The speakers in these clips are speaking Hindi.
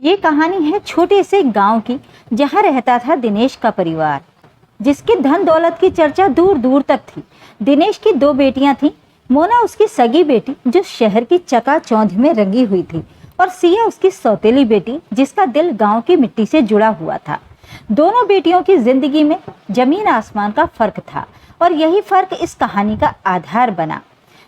ये कहानी है छोटे से गांव की, जहां रहता था दिनेश का परिवार, जिसके धन दौलत की चर्चा दूर दूर तक थी। दिनेश की दो बेटियां थीं। मोना उसकी सगी बेटी जो शहर की चकाचौंध में रंगी हुई थी, और सिया उसकी सौतेली बेटी जिसका दिल गांव की मिट्टी से जुड़ा हुआ था। दोनों बेटियों की जिंदगी में जमीन आसमान का फर्क था, और यही फर्क इस कहानी का आधार बना।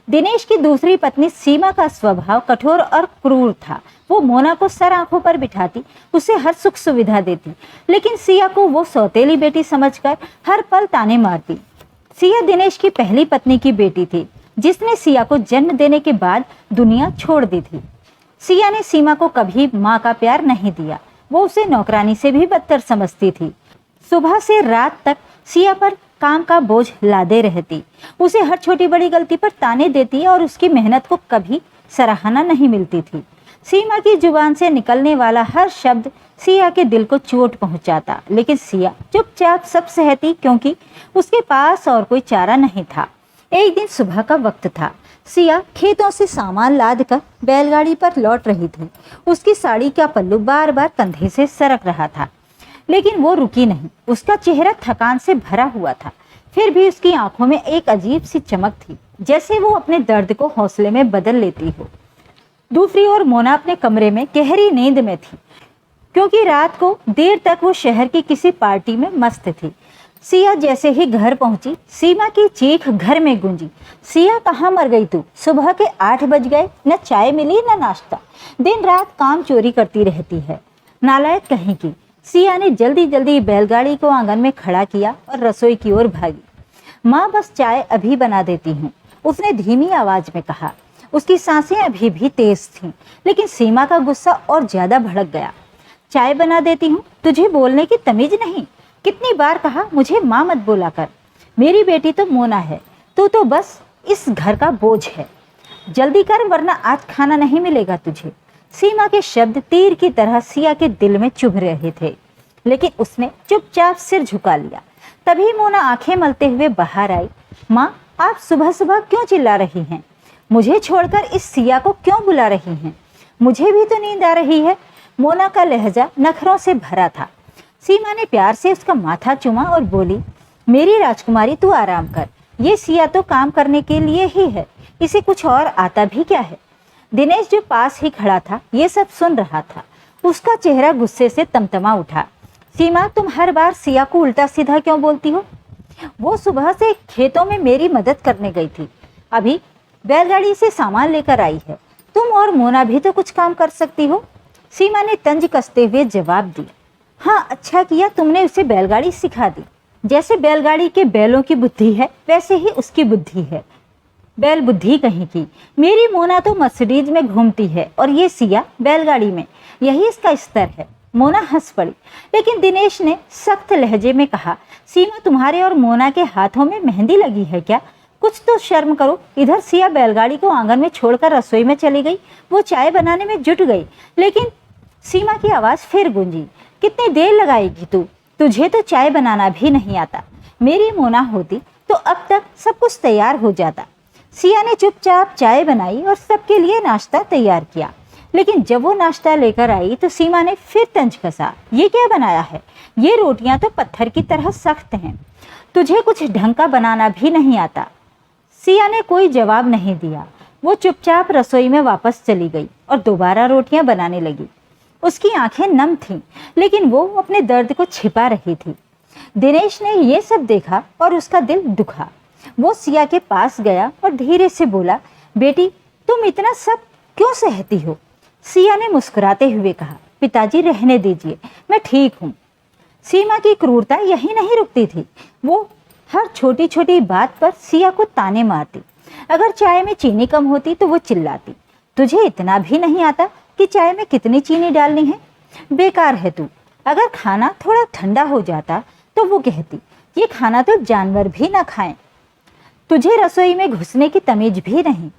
दिनेश की दूसरी पत्नी सीमा का स्वभाव कठोर और क्रूर था। वो मोना को सर आंखों पर बिठाती, उसे हर सुख सुविधा देती, लेकिन सिया को वो सौतेली बेटी समझकर हर पल ताने मारती। सिया दिनेश की पहली पत्नी की बेटी थी, जिसने सिया को जन्म देने के बाद दुनिया छोड़ दी थी। सिया ने सीमा को कभी माँ का प्यार नहीं दिया। वो उसे नौकरानी से भी बदतर समझती थी। सुबह से रात तक सिया पर काम का बोझ लादे रहती, उसे हर छोटी बड़ी गलती पर ताने देती और उसकी मेहनत को कभी सराहना नहीं मिलती थी। सीमा की जुबान से निकलने वाला हर शब्द सिया के दिल को चोट पहुंचाता, लेकिन सिया चुपचाप सब सहती, क्योंकि उसके पास और कोई चारा नहीं था। एक दिन सुबह का वक्त था। सिया खेतों से सामान लाद कर बैलगाड़ी पर लौट रही थी। उसकी साड़ी का पल्लू बार बार कंधे से सरक रहा था, लेकिन वो रुकी नहीं। उसका चेहरा थकान से भरा हुआ था, फिर भी उसकी आंखों में एक अजीब सी चमक थी, जैसे वो अपने दर्द को हौसले में बदल लेती हो। दूसरी ओर मोना अपने कमरे में गहरी नींद में थी, क्योंकि रात को देर तक वो शहर की किसी पार्टी में मस्त थी। सिया जैसे ही घर पहुंची, सीमा की चीख घर में गूंजी। सिया, कहाँ मर गई तू? सुबह के 8 बज गए, न चाय मिली न नाश्ता। दिन रात काम चोरी करती रहती है, नालायक कहीं की। सिया ने जल्दी जल्दी बैलगाड़ी को आंगन में खड़ा किया और रसोई की ओर भागी। माँ, बस चाय अभी बना देती हूँ, उसने धीमी आवाज में कहा। उसकी सांसें अभी भी तेज थीं, लेकिन सीमा का गुस्सा और ज्यादा भड़क गया। चाय बना देती हूँ? तुझे बोलने की तमीज नहीं? कितनी बार कहा मुझे माँ मत बोला कर। मेरी बेटी तो मोना है, तू तो बस इस घर का बोझ है। जल्दी कर, वरना आज खाना नहीं मिलेगा तुझे। सीमा के शब्द तीर की तरह सिया के दिल में चुभ रहे थे, लेकिन उसने चुपचाप सिर झुका लिया। तभी मोना आंखें मलते हुए बाहर आई। माँ, आप सुबह सुबह क्यों चिल्ला रही हैं? मुझे छोड़कर इस सिया को क्यों बुला रही हैं? मुझे भी तो नींद आ रही है। मोना का लहजा नखरों से भरा था। सीमा ने प्यार से उसका माथा चूमा और बोली, मेरी राजकुमारी, तू आराम कर। ये सिया तो काम करने के लिए ही है, इसे कुछ और आता भी क्या है। दिनेश जो पास ही खड़ा था, ये सब सुन रहा था। उसका चेहरा गुस्से से तमतमा उठा। सीमा, तुम हर बार सिया को उल्टा सीधा क्यों बोलती हो? वो सुबह से खेतों में मेरी मदद करने गई थी, अभी बैलगाड़ी से सामान लेकर आई है। तुम और मोना भी तो कुछ काम कर सकती हो। सीमा ने तंज कसते हुए जवाब दिया। हाँ, अच्छा किया तुमने उसे बैलगाड़ी सिखा दी। जैसे बैलगाड़ी के बैलों की बुद्धि है, वैसे ही उसकी बुद्धि है। बैल बुद्धि कहीं की। मेरी मोना तो मर्सिडीज में घूमती है, और ये सिया बैलगाड़ी में। यही इसका स्तर है। मोना हंस पड़ी, लेकिन दिनेश ने सख्त लहजे में कहा, सीमा, तुम्हारे और मोना के हाथों में मेहंदी लगी है क्या? कुछ तो शर्म करो। इधर सिया बैलगाड़ी को आंगन में छोड़कर रसोई में चली गई। वो चाय बनाने में जुट गई, लेकिन सीमा की आवाज फिर गूंजी, कितनी देर लगाएगी तू? तुझे तो चाय बनाना भी नहीं आता। मेरी मोना होती तो अब तक सब कुछ तैयार हो जाता। सिया ने चुपचाप चाय बनाई और सबके लिए नाश्ता तैयार किया, लेकिन जब वो नाश्ता लेकर आई तो सीमा ने फिर तंज कसा। ये क्या बनाया है? ये रोटियां तो पत्थर की तरह सख्त हैं। तुझे कुछ ढंग का बनाना भी नहीं आता। सिया ने कोई जवाब नहीं दिया। वो चुपचाप रसोई में वापस चली गई और दोबारा रोटियां बनाने लगी। उसकी आंखें नम थीं, लेकिन वो अपने दर्द को छिपा रही थी। दिनेश ने ये सब देखा और उसका दिल दुखा। वो सिया के पास गया और धीरे से बोला, बेटी, तुम इतना सब क्यों सहती हो? सिया ने मुस्कुराते हुए कहा, पिताजी रहने दीजिए, मैं ठीक हूँ। सीमा की क्रूरता यही नहीं रुकती थी। वो हर छोटी छोटी बात पर सिया को ताने मारती। अगर चाय में चीनी कम होती तो वो चिल्लाती, तुझे इतना भी नहीं आता कि चाय में कितनी चीनी डालनी है? बेकार है तू। अगर खाना थोड़ा ठंडा हो जाता तो वो कहती, ये खाना तो जानवर भी ना खाएं। तुझे रसोई में घुसने की तमीज भी नहीं।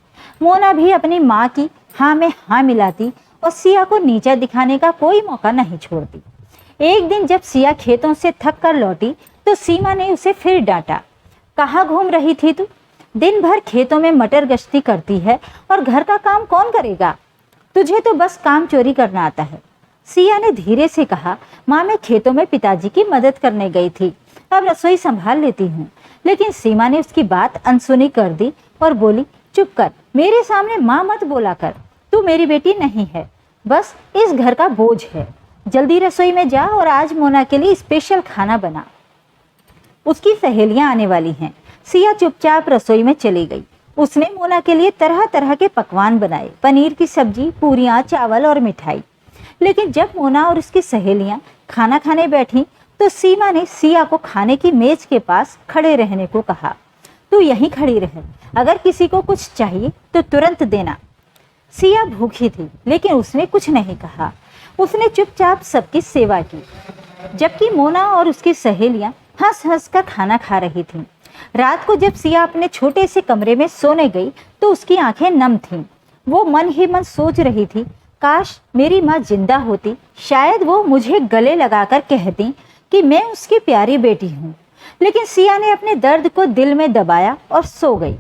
मोना भी अपनी माँ की हाँ में हाँ मिलाती और सिया को नीचा दिखाने का कोई मौका नहीं छोड़ती। एक दिन जब सिया खेतों से थक कर लौटी तो सीमा ने उसे फिर डांटा, कहाँ घूम रही थी तू? दिन भर खेतों में मटर गश्ती करती है और घर का काम कौन करेगा? तुझे तो बस काम चोरी करना आता है। सिया ने धीरे से कहा, माँ मैं खेतों में पिताजी की मदद करने गई थी, अब रसोई संभाल लेती हूँ। लेकिन सीमा ने उसकी बात अनसुनी कर दी और बोली, चुप कर, मेरे सामने माँ मत बोला कर, तू मेरी बेटी नहीं है, बस इस घर का बोझ है। जल्दी रसोई में जा और आज मोना के लिए स्पेशल खाना बना, उसकी सहेलियां आने वाली हैं। सिया चुपचाप रसोई में चली गई। उसने मोना के लिए तरह तरह के पकवान बनाए, पनीर की सब्जी, पूरियां, चावल और मिठाई। लेकिन जब मोना और उसकी सहेलियां खाना खाने बैठी तो सीमा ने सिया को खाने की मेज के पास खड़े रहने को कहा। तू यहीं खड़ी रह, अगर किसी को कुछ चाहिए तो तुरंत देना। सिया भूखी थी लेकिन उसने कुछ नहीं कहा। उसने चुपचाप सबकी सेवा की, जबकि मोना और उसकी सहेलियां हंस हंस कर खाना खा रही थीं। रात को जब सिया अपने छोटे से कमरे में सोने गई तो उसकी आंखें नम थीं। वो मन ही मन सोच रही थी, काश मेरी माँ जिंदा होती, शायद वो मुझे गले लगाकर कहती कि मैं उसकी प्यारी बेटी हूँ। लेकिन सिया ने अपने दर्द को दिल में दबाया और सो गई।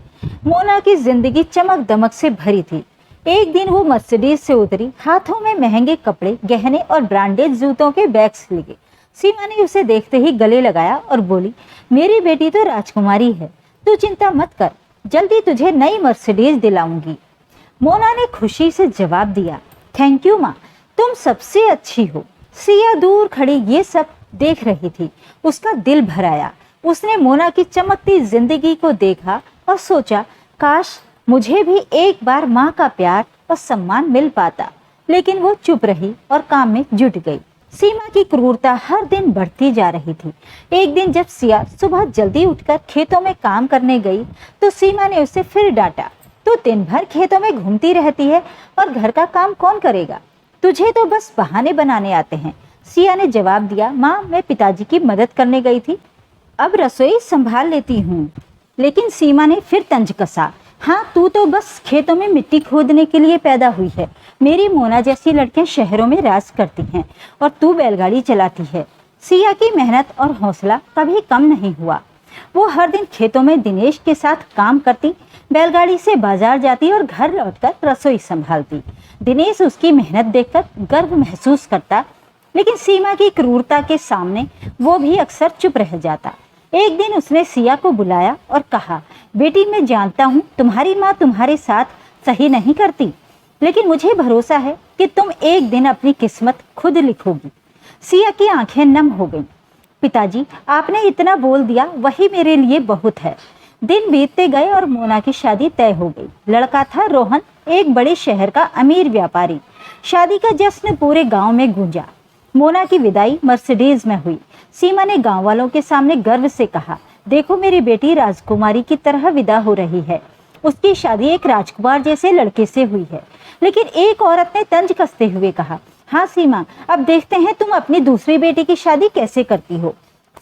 मोना की जिंदगी चमक दमक से भरी थी। एक दिन वो मर्सिडीज से उतरी, हाथों में महंगे कपड़े, गहने और ब्रांडेड जूतों के बैग्स लिए। सीमा ने उसे देखते ही गले लगाया और बोली, मेरी बेटी तो राजकुमारी है, तू चिंता मत कर, जल्दी तुझे नई मर्सिडीज दिलाऊंगी। मोना ने खुशी से जवाब दिया, थैंक यू माँ, तुम सबसे अच्छी हो। सिया दूर खड़ी ये सब देख रही थी। उसका दिल भर आया। उसने मोना की चमकती जिंदगी को देखा और सोचा, काश मुझे भी एक बार माँ का प्यार और सम्मान मिल पाता। लेकिन वो चुप रही और काम में जुट गई। सीमा की क्रूरता हर दिन बढ़ती जा रही थी। एक दिन जब सिया सुबह जल्दी उठकर खेतों में काम करने गई तो सीमा ने उसे फिर डांटा, तू दिन भर खेतों में घूमती रहती है और घर का काम कौन करेगा, तुझे तो बस बहाने बनाने आते हैं। सिया ने जवाब दिया, माँ मैं पिताजी की मदद करने गई थी, अब रसोई संभाल लेती हूँ। लेकिन सीमा ने फिर तंज कसा, हाँ तू तो बस खेतों में मिट्टी खोदने के लिए पैदा हुई है। मेरी मोना जैसी लड़कियां शहरों में राज करती हैं और तू बैलगाड़ी चलाती है। सिया की मेहनत और हौसला कभी कम नहीं हुआ। वो हर दिन खेतों में दिनेश के साथ काम करती, बैलगाड़ी से बाजार जाती और घर लौटकर रसोई संभालती। दिनेश उसकी मेहनत देखकर गर्व महसूस करता, लेकिन सीमा की क्रूरता के सामने वो भी अक्सर चुप रह जाता। एक दिन उसने सिया को बुलाया और कहा, बेटी मैं जानता हूँ तुम्हारी माँ तुम्हारे साथ सही नहीं करती, लेकिन मुझे भरोसा है कि तुम एक दिन अपनी किस्मत खुद लिखोगी। सिया की आंखें नम हो गईं। पिताजी आपने इतना बोल दिया वही मेरे लिए बहुत है। दिन बीतते गए और मोना की शादी तय हो गई। लड़का था रोहन, एक बड़े शहर का अमीर व्यापारी। शादी का जश्न पूरे गांव में गूंजा। मोना की विदाई मर्सिडीज में हुई। सीमा ने गांव वालों के सामने गर्व से कहा, देखो मेरी बेटी राजकुमारी की तरह विदा हो रही है। उसकी शादी एक राजकुमार जैसे लड़के से हुई है। लेकिन एक औरत ने तंज कसते हुए कहा, हाँ सीमा, अब देखते हैं तुम अपनी दूसरी बेटी की शादी कैसे करती हो।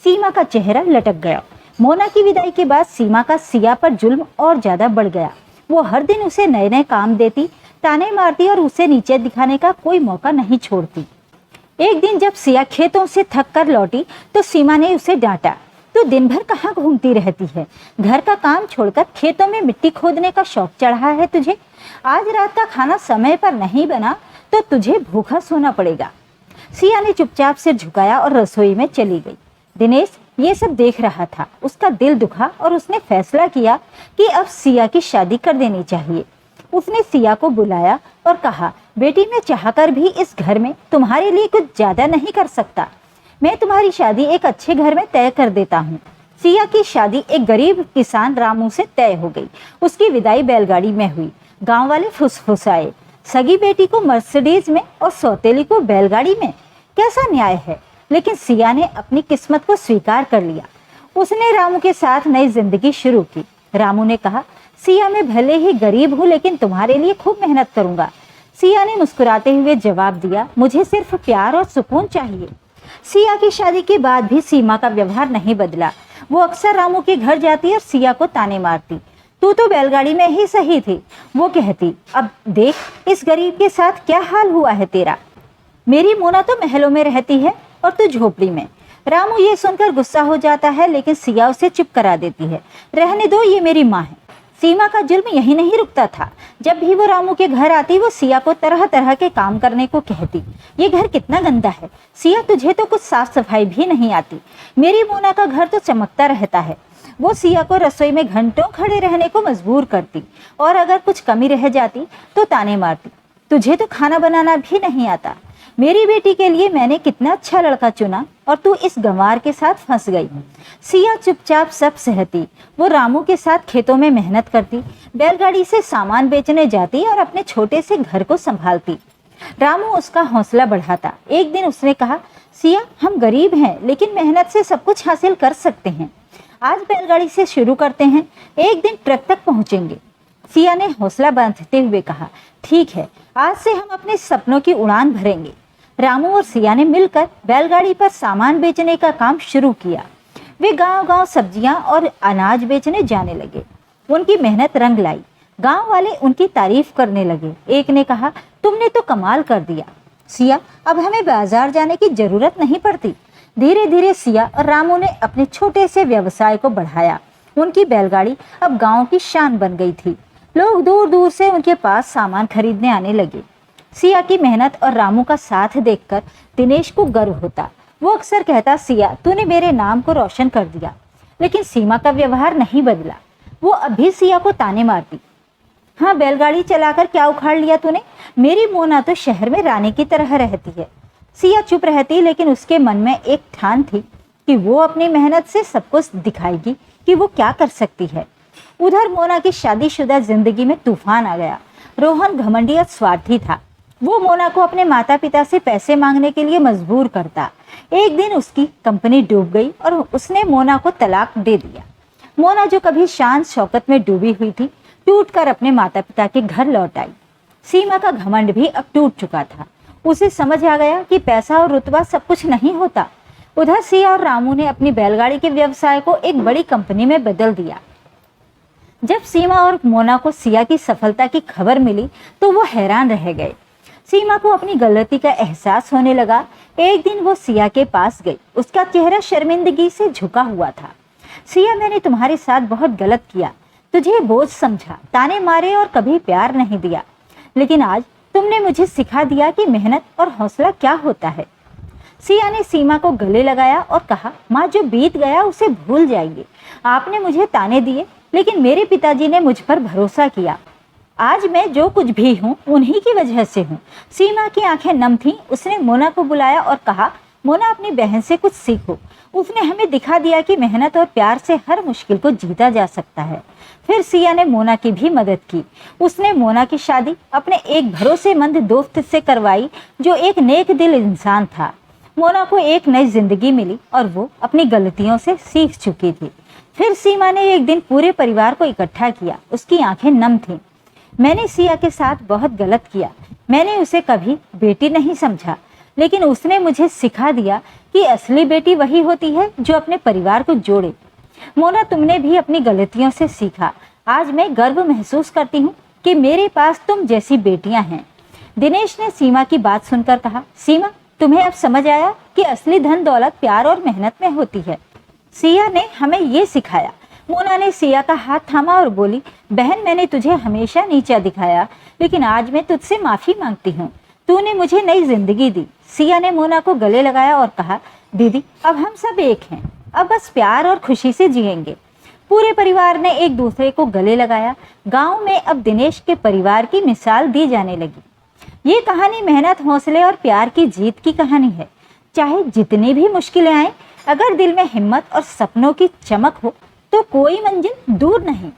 सीमा का चेहरा लटक गया। मोना की विदाई के बाद सीमा का सिया पर जुल्म और ज्यादा बढ़ गया। वो हर दिन उसे नए नए काम देती, ताने मारती और उसे नीचे दिखाने का कोई मौका नहीं छोड़ती। एक दिन जब सिया खेतों से थक कर लौटी तो सीमा ने उसे डांटा, तू दिन भर कहाँ घूमती रहती है, घर का काम छोड़कर खेतों में मिट्टी खोदने का शौक चढ़ा है तुझे। आज रात का खाना समय पर नहीं बना तो तुझे भूखा सोना पड़ेगा। सिया ने चुपचाप सिर झुकाया और रसोई में चली गई। दिनेश ये सब देख रहा था। उसका दिल दुखा और उसने फैसला किया कि अब सिया की शादी कर देनी चाहिए। उसने सिया को बुलाया और कहा, बेटी मैं चाहकर भी इस घर में तुम्हारे लिए कुछ ज्यादा नहीं कर सकता। मैं तुम्हारी शादी एक अच्छे घर में तय कर देता हूँ। सिया की शादी एक गरीब किसान रामू से तय हो गई। उसकी विदाई बैलगाड़ी में हुई। गांव वाले फुसफुसाए, सगी बेटी को मर्सिडीज में और सौतेली को बैलगाड़ी में, कैसा न्याय है। लेकिन सिया ने अपनी किस्मत को स्वीकार कर लिया। उसने रामू के साथ नई जिंदगी शुरू की। रामू ने कहा, सिया मैं भले ही गरीब हूँ लेकिन तुम्हारे लिए खूब मेहनत करूंगा। सिया ने मुस्कुराते हुए जवाब दिया, मुझे सिर्फ प्यार और सुकून चाहिए। सिया की शादी के बाद भी सीमा का व्यवहार नहीं बदला। वो अक्सर रामू के घर जाती और सिया को ताने मारती, तू तो बैलगाड़ी में ही सही थी। वो कहती, अब देख इस गरीब के साथ क्या हाल हुआ है तेरा। मेरी मोना तो महलों में रहती है और तू झोपड़ी में। रामू ये सुनकर गुस्सा हो जाता है लेकिन सिया उसे चुप करा देती है, रहने दो, ये मेरी माँ है। सीमा का जुल्म यही नहीं रुकता था। जब भी वो रामू के घर आती वो सिया को तरह तरह के काम करने को कहती। ये घर कितना गंदा है सिया, तुझे तो कुछ साफ सफाई भी नहीं आती। मेरी मोना का घर तो चमकता रहता है। वो सिया को रसोई में घंटों खड़े रहने को मजबूर करती और अगर कुछ कमी रह जाती तो ताने मारती, तुझे तो खाना बनाना भी नहीं आता। मेरी बेटी के लिए मैंने कितना अच्छा लड़का चुना और तू इस गंवार के साथ फंस गई। सिया चुपचाप सब सहती। वो रामू के साथ खेतों में मेहनत करती, बैलगाड़ी से सामान बेचने जाती और अपने छोटे से घर को संभालती। रामू उसका हौसला बढ़ाता। एक दिन उसने कहा, सिया हम गरीब हैं लेकिन मेहनत से सब कुछ हासिल कर सकते हैं। आज बैलगाड़ी से शुरू करते हैं, एक दिन ट्रक तक पहुंचेंगे। सिया ने हौसला बांधते हुए कहा, ठीक है, आज से हम अपने सपनों की उड़ान भरेंगे। रामू और सिया ने मिलकर बैलगाड़ी पर सामान बेचने का काम शुरू किया। वे गांव-गांव सब्जियां और अनाज बेचने जाने लगे। उनकी मेहनत रंग लाई। गांव वाले उनकी तारीफ करने लगे। एक ने कहा, तुमने तो कमाल कर दिया सिया, अब हमें बाजार जाने की जरूरत नहीं पड़ती। धीरे धीरे सिया और रामू ने अपने छोटे से व्यवसाय को बढ़ाया। उनकी बैलगाड़ी अब गांव की शान बन गई थी। लोग दूर दूर से उनके पास सामान खरीदने आने लगे। सिया की मेहनत और रामू का साथ देखकर दिनेश को गर्व होता। वो अक्सर कहता, सिया तूने मेरे नाम को रोशन कर दिया। लेकिन सीमा का व्यवहार नहीं बदला। वो अभी सिया को ताने मारती, हाँ बैलगाड़ी चलाकर क्या उखाड़ लिया तूने, मेरी मोना तो शहर में रानी की तरह रहती है। सिया चुप रहती लेकिन उसके मन में एक ठान थी कि वो अपनी मेहनत से सबको दिखाएगी कि वो क्या कर सकती है। उधर मोना की शादीशुदा जिंदगी में तूफान आ गया। रोहन घमंडी और स्वार्थी था। वो मोना को अपने माता पिता से पैसे मांगने के लिए मजबूर करता। एक दिन उसकी कंपनी डूब गई और उसने मोना को तलाक दे दिया। मोना जो कभी शान शौकत में डूबी हुई थी, टूटकर अपने माता पिता के घर लौट आई। सीमा का घमंड भी अब टूट चुका था। उसे समझ आ गया कि पैसा और रुतबा सब कुछ नहीं होता। उधर सिया और रामू ने अपनी बैलगाड़ी के व्यवसाय को एक बड़ी कंपनी में बदल दिया। जब सीमा और मोना को सिया की सफलता की खबर मिली तो वो हैरान रह गए। सीमा को अपनी गलती का एहसास होने लगा। एक दिन वो सिया के पास गई। उसका चेहरा शर्मिंदगी से झुका हुआ था। सिया, मैंने तुम्हारे साथ बहुत गलत किया, तुझे बोझ समझा, ताने मारे और कभी प्यार नहीं दिया। लेकिन आज तुमने मुझे सिखा दिया कि मेहनत और हौसला क्या होता है। सिया ने सीमा को गले लगाया और कहा, माँ जो बीत गया उसे भूल जाएंगे। आपने मुझे ताने दिए लेकिन मेरे पिताजी ने मुझ पर भरोसा किया। आज मैं जो कुछ भी हूँ उन्हीं की वजह से हूँ। सीमा की आंखें नम थीं। उसने मोना को बुलाया और कहा, मोना अपनी बहन से कुछ सीखो। उसने हमें दिखा दिया कि मेहनत और प्यार से हर मुश्किल को जीता जा सकता है। फिर सिया ने मोना की भी मदद की। उसने मोना की शादी अपने एक भरोसेमंद दोस्त से करवाई जो एक नेक दिल इंसान था। मोना को एक नई जिंदगी मिली और वो अपनी गलतियों से सीख चुकी थी। फिर सीमा ने एक दिन पूरे परिवार को इकट्ठा किया। उसकी आंखें नम थीं। मैंने सिया के साथ बहुत गलत किया। मैंने उसे कभी बेटी नहीं समझा, लेकिन उसने मुझे सिखा दिया कि असली बेटी वही होती है जो अपने परिवार को जोड़े। मोना, तुमने भी अपनी गलतियों से सीखा। आज मैं गर्व महसूस करती हूँ कि मेरे पास तुम जैसी बेटियां हैं। दिनेश ने सीमा की बात सुनकर कहा, सीमा तुम्हें अब समझ आया कि असली धन दौलत प्यार और मेहनत में होती है। सिया ने हमें ये सिखाया। मोना ने सिया का हाथ थामा और बोली, बहन मैंने तुझे हमेशा नीचा दिखाया लेकिन आज मैं तुझसे माफी मांगती हूँ। तूने मुझे नई जिंदगी दी। सिया ने मोना को गले लगाया और कहा, दीदी अब हम सब एक हैं, अब बस प्यार और खुशी से जिएंगे। पूरे परिवार ने एक दूसरे को गले लगाया। गांव में अब दिनेश के परिवार की मिसाल दी जाने लगी। ये कहानी मेहनत, हौसले और प्यार की जीत की कहानी है। चाहे जितनी भी मुश्किलें आए, अगर दिल में हिम्मत और सपनों की चमक हो तो कोई मंजिल दूर नहीं।